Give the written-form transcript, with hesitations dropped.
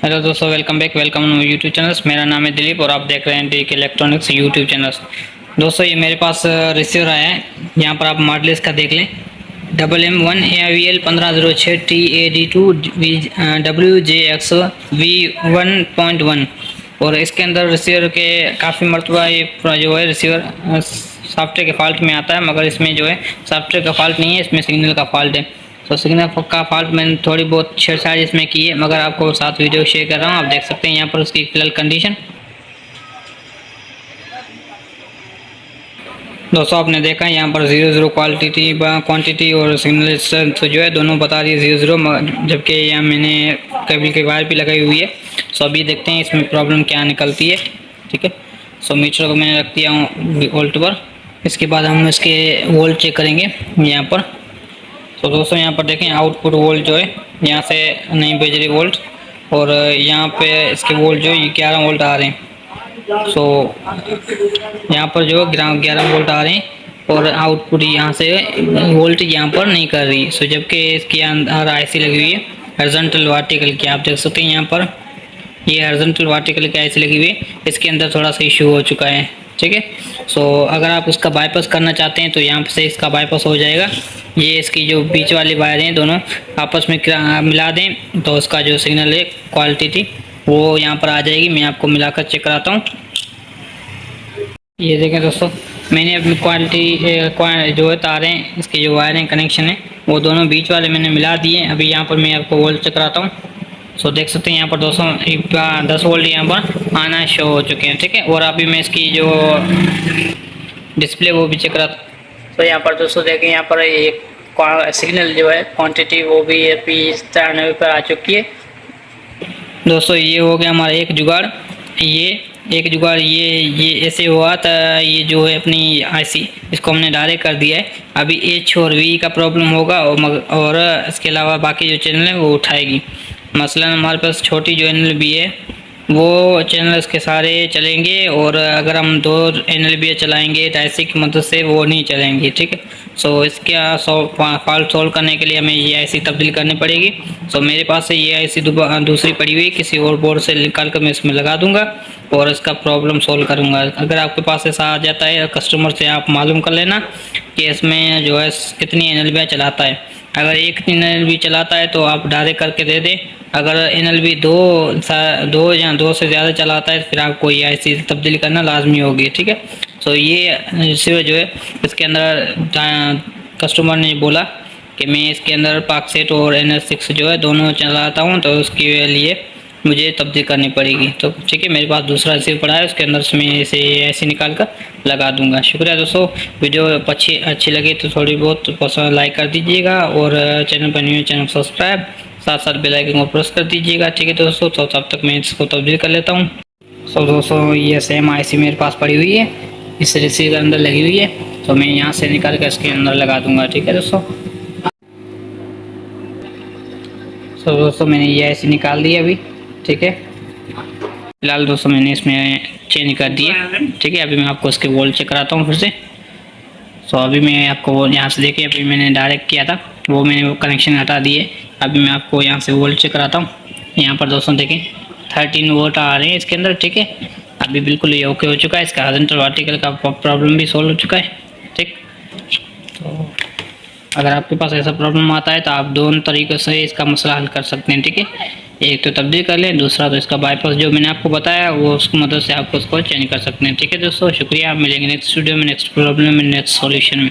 Hello दोस्तों, welcome back, welcome to YouTube channel. मेरा नाम है दिलीप और आप देख रहे हैं डी के इलेक्ट्रॉनिक्स यूट्यूब चैनल। दोस्तों, ये मेरे पास रिसीवर आया है। यहाँ पर आप मॉडल इसका देख लें, MM1AVL1508TAD2WJXV1.1। और इसके अंदर रिसीवर के काफ़ी मरतबा ये जो है रिसीवर सॉफ्टवेयर के फॉल्ट में आता है, मगर इसमें जो है सॉफ्टवेयर का फॉल्ट नहीं है, इसमें सिग्नल का फॉल्ट है। तो सिग्नल का फॉल्ट मैंने थोड़ी बहुत छेड़छाड़ इसमें की है, मगर आपको साथ वीडियो शेयर कर रहा हूँ। आप देख सकते हैं यहाँ पर उसकी फिलहाल कंडीशन। दोस्तों, आपने देखा यहाँ पर 00 क्वांटिटी और सिग्नल तो जो है दोनों बता रही है 00, जबकि यहाँ मैंने केबल की वायर भी लगाई हुई है। सो अभी देखते हैं इसमें प्रॉब्लम क्या निकलती है। ठीक है, सो मीटर को मैंने रख दिया हूँ वोल्ट पर। इसके बाद हम इसके वोल्ट चेक करेंगे यहाँ पर। तो दोस्तों, यहाँ पर देखें आउटपुट वोल्ट जो है यहाँ से नहीं भेज रही वोल्ट, और यहाँ पे इसके वोल्ट जो है 11 वोल्ट आ रहे हैं। सो यहाँ पर जो 11 वोल्ट आ रहे हैं और आउटपुट यहाँ से वोल्ट यहाँ पर नहीं कर रही। सो जबकि इसके अंदर आईसी लगी हुई है हॉरिजॉन्टल वर्टिकल की। आप देख सकते हैं यहाँ पर ये हॉरिजॉन्टल वर्टिकल की आईसी लगी हुई है। इसके अंदर थोड़ा सा इशू हो चुका है। ठीक है, सो अगर आप उसका बाईपास करना चाहते हैं तो यहाँ से इसका बाईपास हो जाएगा। ये इसकी जो बीच वाली वायर हैं दोनों आपस में मिला दें तो उसका जो सिग्नल है क्वालिटी थी वो यहाँ पर आ जाएगी। मैं आपको मिलाकर चेक कराता हूँ। ये देखें दोस्तों, मैंने अपनी क्वालिटी जो है तारें इसके जो वायरिंग कनेक्शन है वो दोनों बीच वाले मैंने मिला दिए। अभी यहाँ पर मैं आपको वोल्ट चेक कराता हूँ। सो देख सकते हैं यहाँ पर दोस्तों 10 वोल्ट यहाँ पर आना शो हो चुके हैं। ठीक है, और अभी मैं इसकी जो डिस्प्ले वो भी चेक कराता हूँ। तो यहाँ पर दोस्तों देखें, यहाँ पर एक सिग्नल जो है क्वांटिटी वो भी अभी 93 पर आ चुकी है। दोस्तों, ये हो गया हमारा एक जुगाड़। ये ऐसे हुआ था। ये जो है अपनी आईसी इसको हमने डायरेक्ट कर दिया है। अभी एच और वी का प्रॉब्लम होगा और इसके अलावा बाकी जो चैनल है वो उठाएगी। मसलन हमारे पास छोटी जो NLB है वो चैनल इसके सारे चलेंगे, और अगर हम 2 NLB चलाएंगे तो आईसी की मदद से वो नहीं चलेंगी। ठीक है, सो इसका फॉल्ट सॉल्व करने के लिए हमें ये आईसी तब्दील करनी पड़ेगी। सो मेरे पास से ये आईसी दूसरी पड़ी हुई है, किसी और बोर्ड से निकाल कर मैं इसमें लगा दूंगा और इसका प्रॉब्लम सॉल्व करूंगा। अगर आपके पास ऐसा आ जाता है कस्टमर से आप मालूम कर लेना कि इसमें जो है कितनी NLB चलाता है। अगर एक NLB चलाता है तो आप डायरेक्ट करके दे दें। अगर NLB दो या 2 से ज़्यादा चलाता है फिर आपको ये आईसी तब्दीली करना लाजमी होगी। ठीक है, सो ये रिसीवर जो है इसके अंदर कस्टमर ने बोला कि मैं इसके अंदर पाक सेट और NS6 जो है दोनों चलाता हूँ, तो उसके लिए मुझे तब्दील करनी पड़ेगी। तो ठीक है, मेरे पास दूसरा रिसीवर पड़ा है, उसके अंदर मैं इसे ऐसे निकाल कर लगा दूंगा। शुक्रिया दोस्तों, वीडियो अच्छी लगी तो थोड़ी बहुत पसंद लाइक कर दीजिएगा, और चैनल पर न्यू चैनल सब्सक्राइब, साथ साथ बेल आइकन को प्रेस कर दीजिएगा। ठीक है दोस्तों, तो तब तक मैं इसको तब्दील कर लेता हूँ। सो दोस्तों, ये सेम आईसी मेरे पास पड़ी हुई है, इस रिसीवर के अंदर लगी हुई है, तो मैं यहाँ से निकाल कर इसके अंदर लगा दूंगा। ठीक है दोस्तों, सो दोस्तों मैंने ये आईसी निकाल दी अभी। ठीक है, फिलहाल दोस्तों मैंने इसमें चेंज कर दिए। ठीक है, अभी मैं आपको इसके वोल्ट चेक कराता हूँ फिर से। सो अभी मैं आपको यहाँ से देखिए, अभी मैंने डायरेक्ट किया था वो मैंने वो कनेक्शन हटा दिए। अभी मैं आपको यहाँ से वोल्ट चेक कराता हूँ। यहाँ पर दोस्तों देखें 13 वोल्ट आ रहे हैं इसके अंदर। ठीक है, अभी बिल्कुल ये ओके हो चुका है। इसका हॉरिजॉन्टल वर्टिकल का प्रॉब्लम भी सॉल्व हो चुका है। ठीक, तो अगर आपके पास ऐसा प्रॉब्लम आता है तो आप दोनों तरीक़ों से इसका मसला हल कर सकते हैं। ठीक है, एक तो तब्दील कर लें, दूसरा तो इसका बाईपास जो मैंने आपको बताया वो उसकी मदद से आप उसको चेंज कर सकते हैं। ठीक है दोस्तों, शुक्रिया। मिलेंगे नेक्स्ट वीडियो में, नेक्स्ट प्रॉब्लम में, नेक्स्ट सॉल्यूशन में।